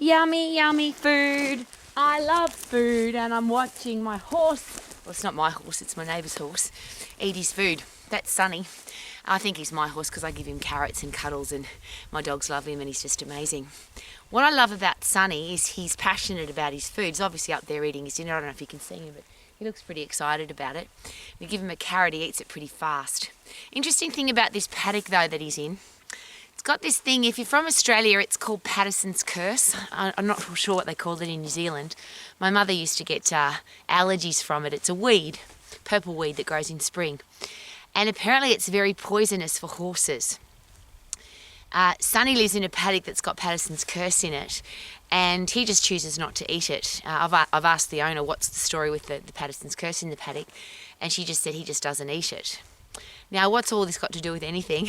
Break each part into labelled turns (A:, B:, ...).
A: Yummy, yummy food. I love food, and I'm watching my horse. Well, it's not my horse, it's my neighbour's horse. Eat his food. That's Sunny. I think he's my horse because I give him carrots and cuddles, and my dogs love him, and he's just amazing. What I love about Sunny is he's passionate about his food. He's obviously up there eating his dinner. I don't know if you can see him, but he looks pretty excited about it. We give him a carrot, he eats it pretty fast. Interesting thing about this paddock, though, that he's in. It's got this thing, if you're from Australia, it's called Patterson's curse. I'm not sure what they call it in New Zealand. My mother used to get allergies from it. It's a weed, purple weed that grows in spring. And apparently it's very poisonous for horses. Sonny lives in a paddock that's got Patterson's curse in it, and he just chooses not to eat it. I've asked the owner what's the story with the Patterson's curse in the paddock, and she just said he just doesn't eat it. Now, what's all this got to do with anything?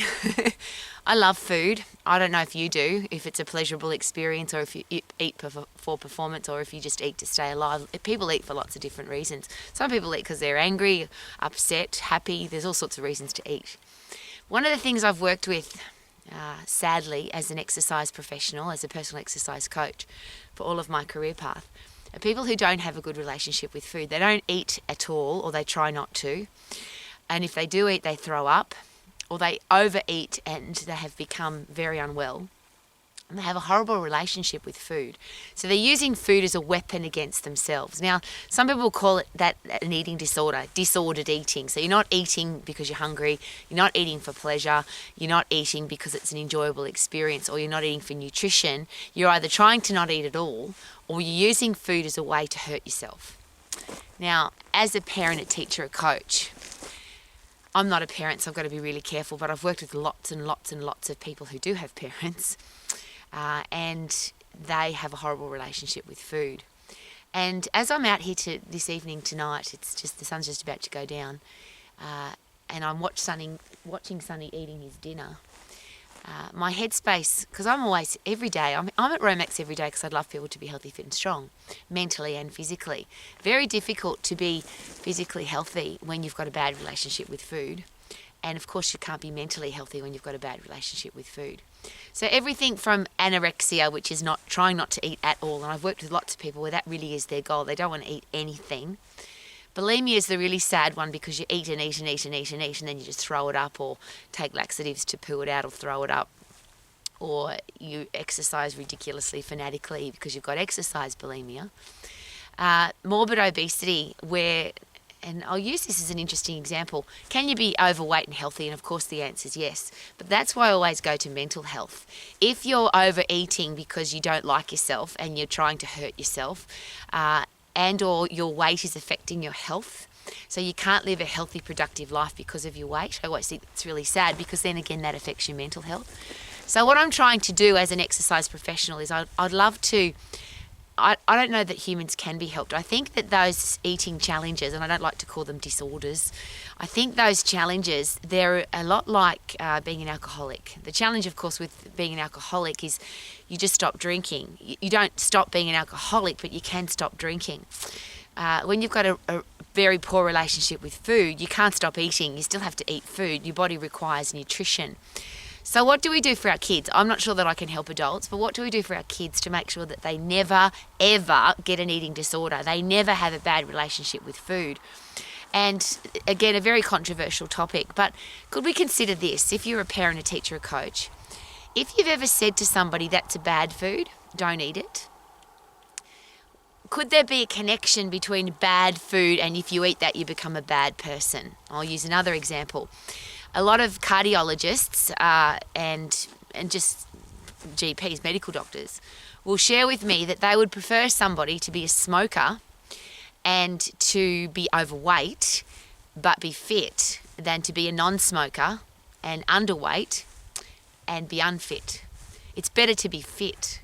A: I love food. I don't know if you do, if it's a pleasurable experience, or if you eat for performance, or if you just eat to stay alive. People eat for lots of different reasons. Some people eat because they're angry, upset, happy. There's all sorts of reasons to eat. One of the things I've worked with, sadly, as an exercise professional, as a personal exercise coach for all of my career path, are people who don't have a good relationship with food. They don't eat at all, or they try not to. And if they do eat, they throw up, or they overeat and they have become very unwell. And they have a horrible relationship with food. So they're using food as a weapon against themselves. Now, some people call it that an eating disorder, disordered eating. So you're not eating because you're hungry, you're not eating for pleasure, you're not eating because it's an enjoyable experience, or you're not eating for nutrition. You're either trying to not eat at all, or you're using food as a way to hurt yourself. Now, as a parent, a teacher, a coach, I'm not a parent, so I've got to be really careful, but I've worked with lots and lots and lots of people who do have parents, and they have a horrible relationship with food. And as I'm out here this evening tonight, it's just the sun's just about to go down, and I'm watching Sonny eating his dinner. My headspace, because I'm always, every day, I'm at Romex every day because I'd love people to be healthy, fit and strong, mentally and physically. Very difficult to be physically healthy when you've got a bad relationship with food. And of course you can't be mentally healthy when you've got a bad relationship with food. So everything from anorexia, which is trying not to eat at all, and I've worked with lots of people where that really is their goal. They don't want to eat anything. Bulimia is the really sad one because you eat and eat and eat and eat and eat, and then you just throw it up, or take laxatives to poo it out or throw it up, or you exercise ridiculously, fanatically, because you've got exercise bulimia. Morbid obesity, and I'll use this as an interesting example. Can you be overweight and healthy? And of course the answer is yes. But that's why I always go to mental health. If you're overeating because you don't like yourself and you're trying to hurt yourself, and or your weight is affecting your health, so you can't live a healthy, productive life because of your weight. I always think it's really sad, because then again that affects your mental health. So what I'm trying to do as an exercise professional is I'd love to, I don't know that humans can be helped. I think that those eating challenges, and I don't like to call them disorders, I think those challenges, they're a lot like being an alcoholic. The challenge, of course, with being an alcoholic is you just stop drinking. You don't stop being an alcoholic, but you can stop drinking. When you've got a very poor relationship with food, you can't stop eating. You still have to eat food. Your body requires nutrition. So what do we do for our kids? I'm not sure that I can help adults, but what do we do for our kids to make sure that they never, ever get an eating disorder? They never have a bad relationship with food. And again, a very controversial topic, but could we consider this? If you're a parent, a teacher, a coach, if you've ever said to somebody that's a bad food, don't eat it, could there be a connection between bad food and if you eat that, you become a bad person? I'll use another example. A lot of cardiologists and just GPs, medical doctors, will share with me that they would prefer somebody to be a smoker and to be overweight but be fit than to be a non-smoker and underweight and be unfit. It's better to be fit.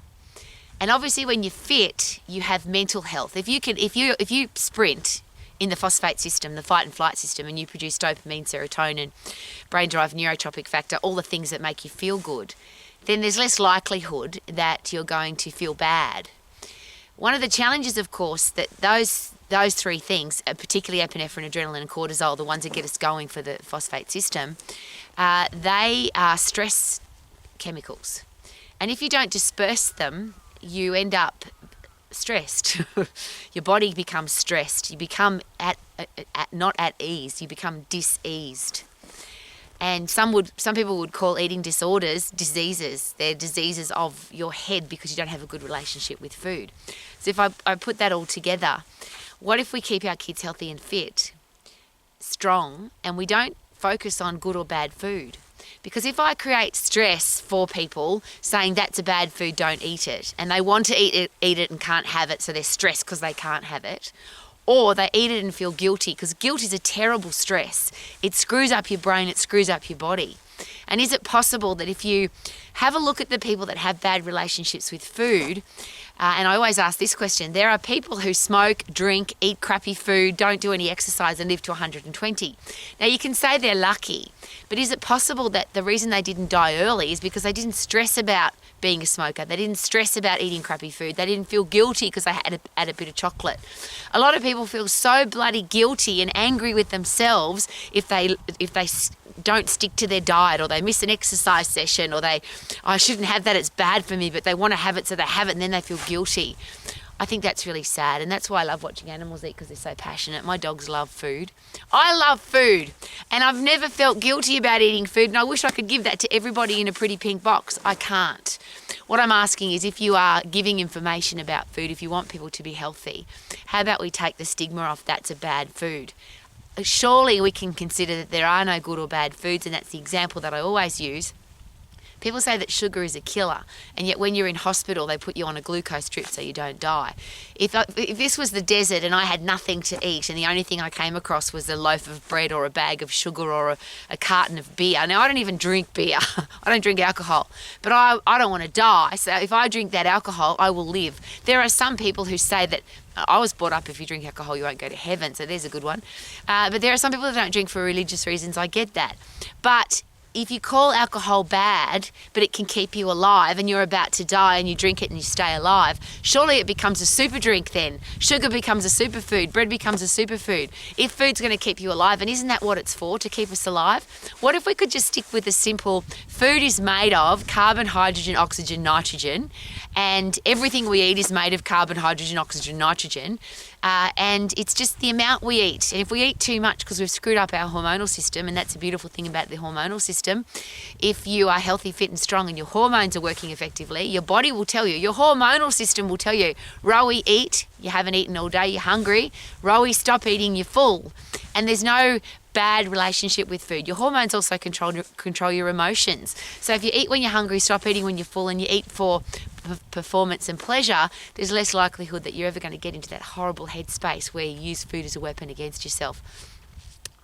A: And obviously when you're fit, you have mental health. If you sprint in the phosphate system, the fight and flight system, and you produce dopamine, serotonin, brain-derived neurotropic factor, all the things that make you feel good, then there's less likelihood that you're going to feel bad. One of the challenges, of course, that those three things, particularly epinephrine, adrenaline and cortisol, the ones that get us going for the phosphate system, they are stress chemicals. And if you don't disperse them, you end up stressed. Your body becomes stressed. You become not at ease. You become diseased. And some people would call eating disorders diseases. They're diseases of your head because you don't have a good relationship with food. So if I put that all together, what if we keep our kids healthy and fit, strong, and we don't focus on good or bad food? Because if I create stress for people saying that's a bad food, don't eat it, and they want to eat it and can't have it, so they're stressed because they can't have it, or they eat it and feel guilty, because guilt is a terrible stress. It screws up your brain, it screws up your body. And is it possible that if you have a look at the people that have bad relationships with food, and I always ask this question, there are people who smoke, drink, eat crappy food, don't do any exercise and live to 120. Now you can say they're lucky, but is it possible that the reason they didn't die early is because they didn't stress about being a smoker, they didn't stress about eating crappy food, they didn't feel guilty because they had a bit of chocolate? A lot of people feel so bloody guilty and angry with themselves if they don't stick to their diet, or they miss an exercise session, or I shouldn't have that, it's bad for me, but they want to have it, so they have it, and then they feel guilty. I think that's really sad, and that's why I love watching animals eat, because they're so passionate. My dogs love food. I love food, and I've never felt guilty about eating food, and I wish I could give that to everybody in a pretty pink box. I can't. What I'm asking is, if you are giving information about food, if you want people to be healthy, how about we take the stigma off that's a bad food? Surely we can consider that there are no good or bad foods, and that's the example that I always use. People say that sugar is a killer, and yet when you're in hospital, they put you on a glucose drip so you don't die. If this was the desert and I had nothing to eat, and the only thing I came across was a loaf of bread or a bag of sugar or a carton of beer. Now, I don't even drink beer. I don't drink alcohol, but I don't want to die. So if I drink that alcohol, I will live. There are some people who say that I was brought up, if you drink alcohol, you won't go to heaven. So there's a good one. But there are some people that don't drink for religious reasons. I get that. But if you call alcohol bad, but it can keep you alive, and you're about to die and you drink it and you stay alive, surely it becomes a super drink then. Sugar becomes a superfood. Bread becomes a superfood. If food's going to keep you alive, and isn't that what it's for, to keep us alive? What if we could just stick with a simple, food is made of carbon, hydrogen, oxygen, nitrogen, and everything we eat is made of carbon, hydrogen, oxygen, nitrogen, and it's just the amount we eat. And if we eat too much because we've screwed up our hormonal system, and that's a beautiful thing about the hormonal system, if you are healthy, fit and strong and your hormones are working effectively, your body will tell you, your hormonal system will tell you, Rowie, eat, you haven't eaten all day, you're hungry. Rowie, stop eating, you're full. And there's no bad relationship with food. Your hormones also control your emotions. So if you eat when you're hungry, stop eating when you're full, and you eat for performance and pleasure, there's less likelihood that you're ever going to get into that horrible headspace where you use food as a weapon against yourself.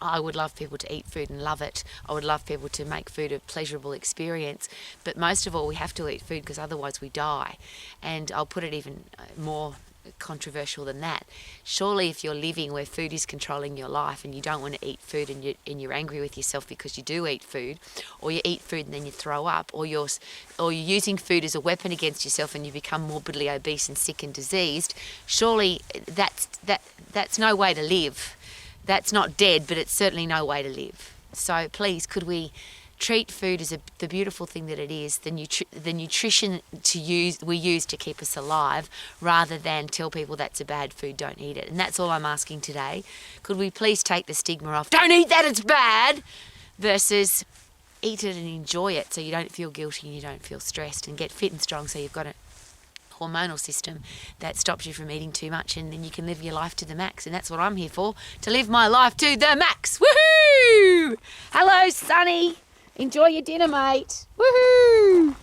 A: I would love people to eat food and love it. I would love people to make food a pleasurable experience. But most of all, we have to eat food because otherwise we die. And I'll put it even more controversial than that. Surely if you're living where food is controlling your life and you don't want to eat food, and you're angry with yourself because you do eat food, or you eat food and then you throw up, or you're using food as a weapon against yourself and you become morbidly obese and sick and diseased, surely that's no way to live. That's not dead, but it's certainly no way to live. So please, could we treat food as the beautiful thing that it is, the nutrition we use to keep us alive, rather than tell people that's a bad food, don't eat it. And that's all I'm asking today. Could we please take the stigma off, don't eat that, it's bad, versus eat it and enjoy it so you don't feel guilty and you don't feel stressed, and get fit and strong so you've got a hormonal system that stops you from eating too much, and then you can live your life to the max. And that's what I'm here for, to live my life to the max. Woohoo! Hello, Sonny. Enjoy your dinner, mate. Woohoo!